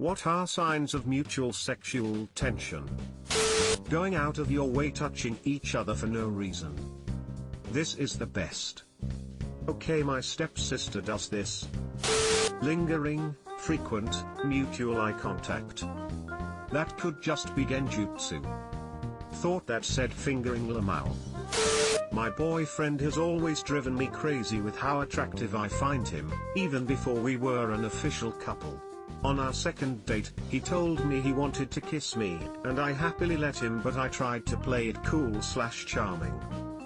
What are signs of mutual sexual tension? Going out of your way touching each other for no reason. This is the best. Okay, my stepsister does this. Lingering, frequent, mutual eye contact. That could just be genjutsu. Thought that said fingering Lamau. My boyfriend has always driven me crazy with how attractive I find him, even before we were an official couple. On our second date, he told me he wanted to kiss me, and I happily let him, but I tried to play it cool/charming.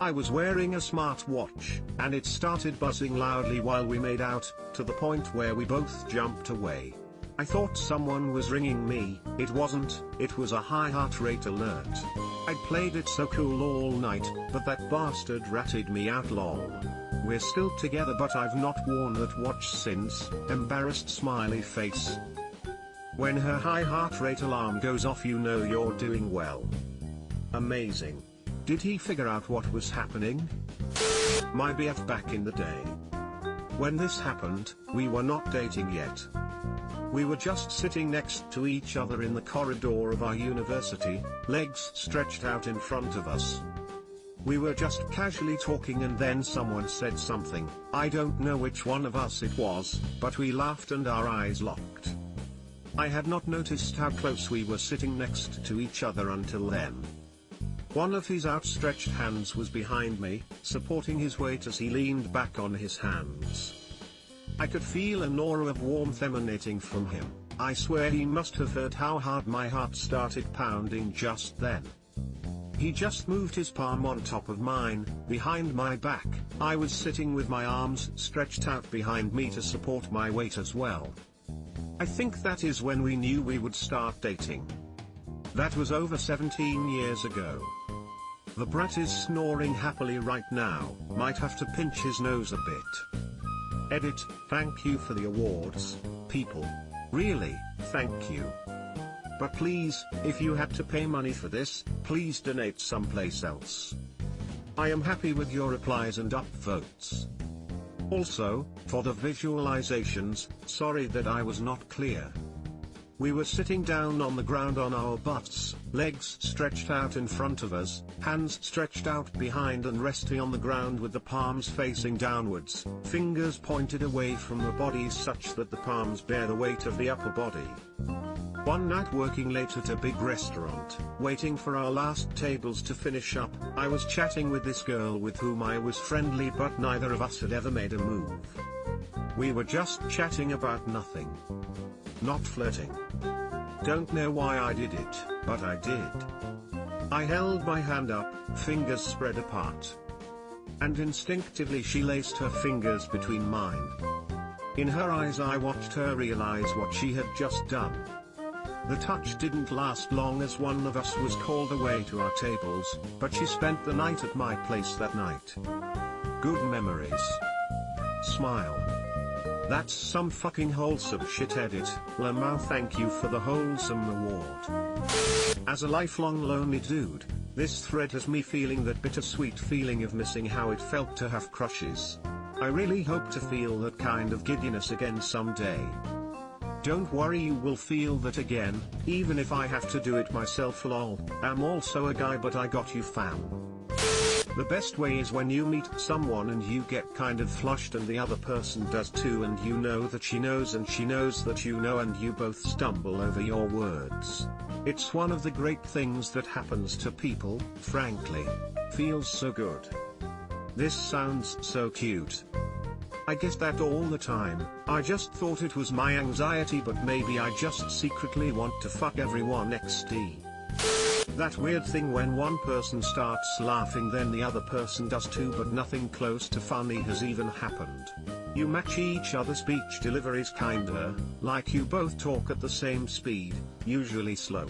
I was wearing a smartwatch, and it started buzzing loudly while we made out, to the point where we both jumped away. I thought someone was ringing me. It wasn't, it was a high heart rate alert. I played it so cool all night, but that bastard ratted me out lol. We're still together, but I've not worn that watch since. Embarrassed smiley face. When her high heart rate alarm goes off, you know you're doing well. Amazing. Did he figure out what was happening? My BF back in the day. When this happened, we were not dating yet. We were just sitting next to each other in the corridor of our university, legs stretched out in front of us. We were just casually talking, and then someone said something. I don't know which one of us it was, but we laughed and our eyes locked. I had not noticed how close we were sitting next to each other until then. One of his outstretched hands was behind me, supporting his weight as he leaned back on his hands. I could feel an aura of warmth emanating from him. I swear he must have heard how hard my heart started pounding just then. He just moved his palm on top of mine, behind my back. I was sitting with my arms stretched out behind me to support my weight as well. I think that is when we knew we would start dating. That was over 17 years ago. The brat is snoring happily right now, might have to pinch his nose a bit. Edit, thank you for the awards, people. Really, thank you. But please, if you had to pay money for this, please donate someplace else. I am happy with your replies and upvotes. Also, for the visualizations, sorry that I was not clear. We were sitting down on the ground on our butts, legs stretched out in front of us, hands stretched out behind and resting on the ground with the palms facing downwards, fingers pointed away from the body such that the palms bear the weight of the upper body. One night, working late at a big restaurant, waiting for our last tables to finish up, I was chatting with this girl with whom I was friendly, but neither of us had ever made a move. We were just chatting about nothing. Not flirting. Don't know why I did it, but I did. I held my hand up, fingers spread apart. And instinctively she laced her fingers between mine. In her eyes I watched her realize what she had just done. The touch didn't last long as one of us was called away to our tables, but she spent the night at my place that night. Good memories. Smile. That's some fucking wholesome shit. Edit, Lamau, thank you for the wholesome reward. As a lifelong lonely dude, this thread has me feeling that bittersweet feeling of missing how it felt to have crushes. I really hope to feel that kind of giddiness again someday. Don't worry, you will feel that again, even if I have to do it myself lol. I'm also a guy, but I got you fam. The best way is when you meet someone and you get kind of flushed and the other person does too, and you know that she knows and she knows that you know, and you both stumble over your words. It's one of the great things that happens to people, frankly. Feels so good. This sounds so cute. I get that all the time. I just thought it was my anxiety, but maybe I just secretly want to fuck everyone XD. That weird thing when one person starts laughing then the other person does too, but nothing close to funny has even happened. You match each other's speech deliveries kinda, like you both talk at the same speed, usually slow.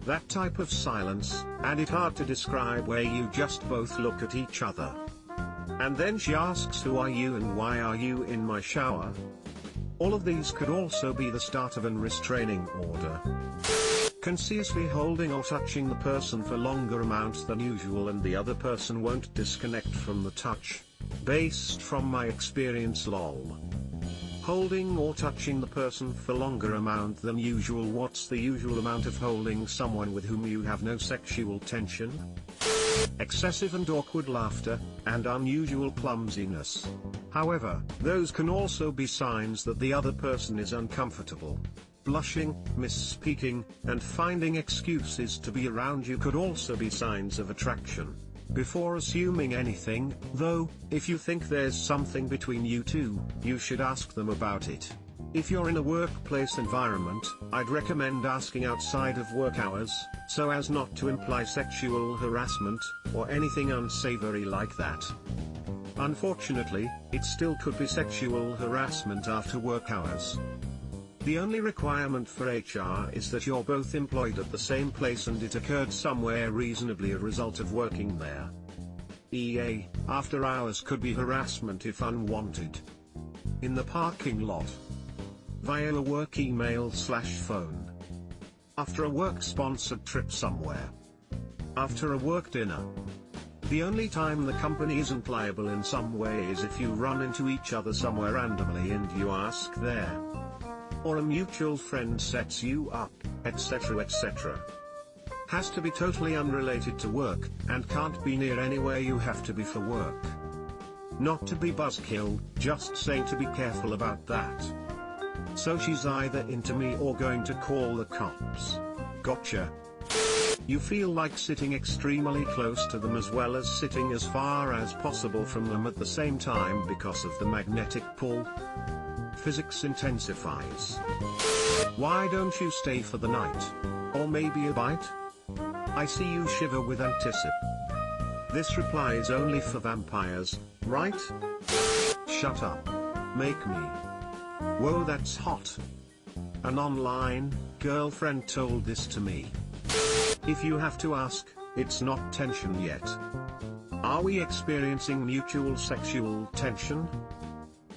That type of silence, and it hard to describe, where you just both look at each other. And then she asks, who are you and why are you in my shower? All of these could also be the start of an restraining order. Consciously holding or touching the person for longer amounts than usual and the other person won't disconnect from the touch. Based from my experience lol. Holding or touching the person for longer amount than usual. What's the usual amount of holding someone with whom you have no sexual tension? Excessive and awkward laughter, and unusual clumsiness. However, those can also be signs that the other person is uncomfortable. Blushing, misspeaking, and finding excuses to be around you could also be signs of attraction. Before assuming anything, though, if you think there's something between you two, you should ask them about it. If you're in a workplace environment, I'd recommend asking outside of work hours, so as not to imply sexual harassment, or anything unsavory like that. Unfortunately, it still could be sexual harassment after work hours. The only requirement for HR is that you're both employed at the same place and it occurred somewhere reasonably a result of working there. EA, after hours could be harassment if unwanted. In the parking lot. Via a work email/phone. After a work-sponsored trip somewhere. After a work dinner. The only time the company isn't liable in some way is if you run into each other somewhere randomly and you ask there. Or a mutual friend sets you up, etc. etc. Has to be totally unrelated to work, and can't be near anywhere you have to be for work. Not to be buzzkill, just saying to be careful about that. So she's either into me or going to call the cops. Gotcha. You feel like sitting extremely close to them as well as sitting as far as possible from them at the same time because of the magnetic pull. Physics intensifies. Why don't you stay for the night? Or maybe a bite? I see you shiver with anticip. This reply is only for vampires, right? Shut up. Make me. Whoa, that's hot. An online girlfriend told this to me. If you have to ask, it's not tension yet. Are we experiencing mutual sexual tension?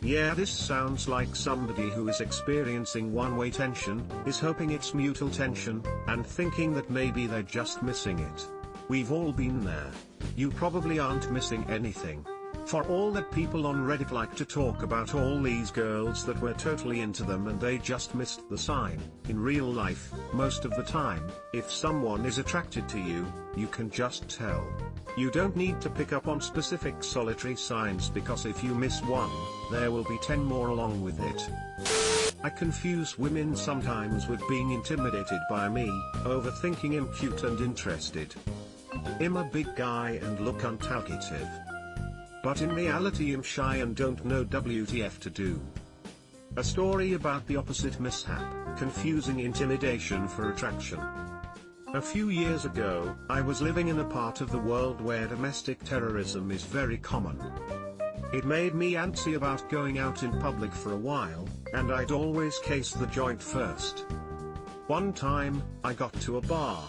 Yeah, this sounds like somebody who is experiencing one-way tension, is hoping it's mutual tension, and thinking that maybe they're just missing it. We've all been there. You probably aren't missing anything. For all that people on Reddit like to talk about all these girls that were totally into them and they just missed the sign, in real life, most of the time, if someone is attracted to you, you can just tell. You don't need to pick up on specific solitary signs because if you miss one, there will be 10 more along with it. I confuse women sometimes with being intimidated by me, overthinking I'm cute and interested. I'm a big guy and look untalkative. But in reality I'm shy and don't know WTF to do. A story about the opposite mishap, confusing intimidation for attraction. A few years ago, I was living in a part of the world where domestic terrorism is very common. It made me antsy about going out in public for a while, and I'd always case the joint first. One time, I got to a bar.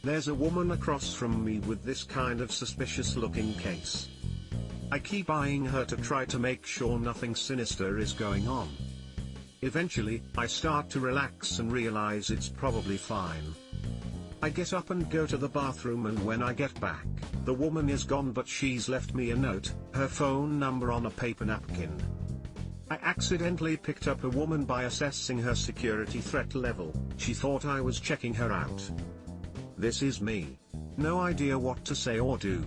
There's a woman across from me with this kind of suspicious-looking case. I keep eyeing her to try to make sure nothing sinister is going on. Eventually, I start to relax and realize it's probably fine. I get up and go to the bathroom, and when I get back, the woman is gone, but she's left me a note, her phone number on a paper napkin. I accidentally picked up a woman by assessing her security threat level. She thought I was checking her out. This is me. No idea what to say or do.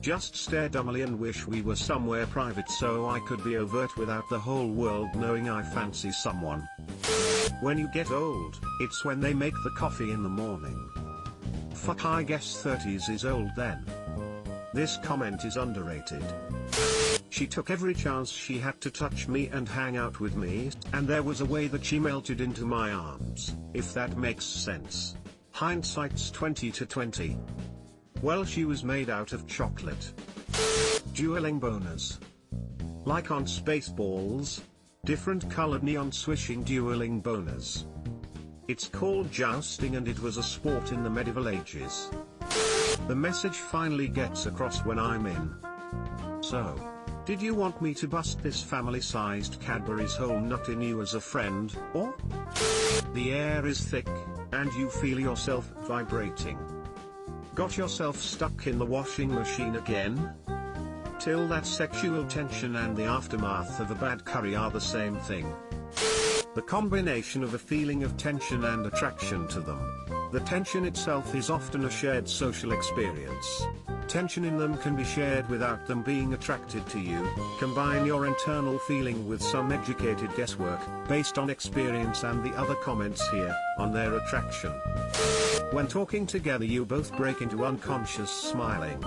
Just stare dumbly and wish we were somewhere private so I could be overt without the whole world knowing I fancy someone. When you get old, it's when they make the coffee in the morning. Fuck, I guess 30s is old then. This comment is underrated. She took every chance she had to touch me and hang out with me, and there was a way that she melted into my arms, if that makes sense. Hindsight's 20/20. Well, she was made out of chocolate. Dueling boners. Like on Spaceballs. Different colored neon swishing dueling boners. It's called jousting and it was a sport in the medieval ages. The message finally gets across when I'm in. So, did you want me to bust this family-sized Cadbury's whole nut in you as a friend, or? The air is thick, and you feel yourself vibrating. Got yourself stuck in the washing machine again? Till that sexual tension and the aftermath of a bad curry are the same thing. The combination of a feeling of tension and attraction to them. The tension itself is often a shared social experience. Tension in them can be shared without them being attracted to you. Combine your internal feeling with some educated guesswork, based on experience and the other comments here, on their attraction. When talking together you both break into unconscious smiling.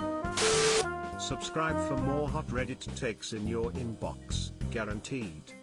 Subscribe for more hot Reddit takes in your inbox, guaranteed.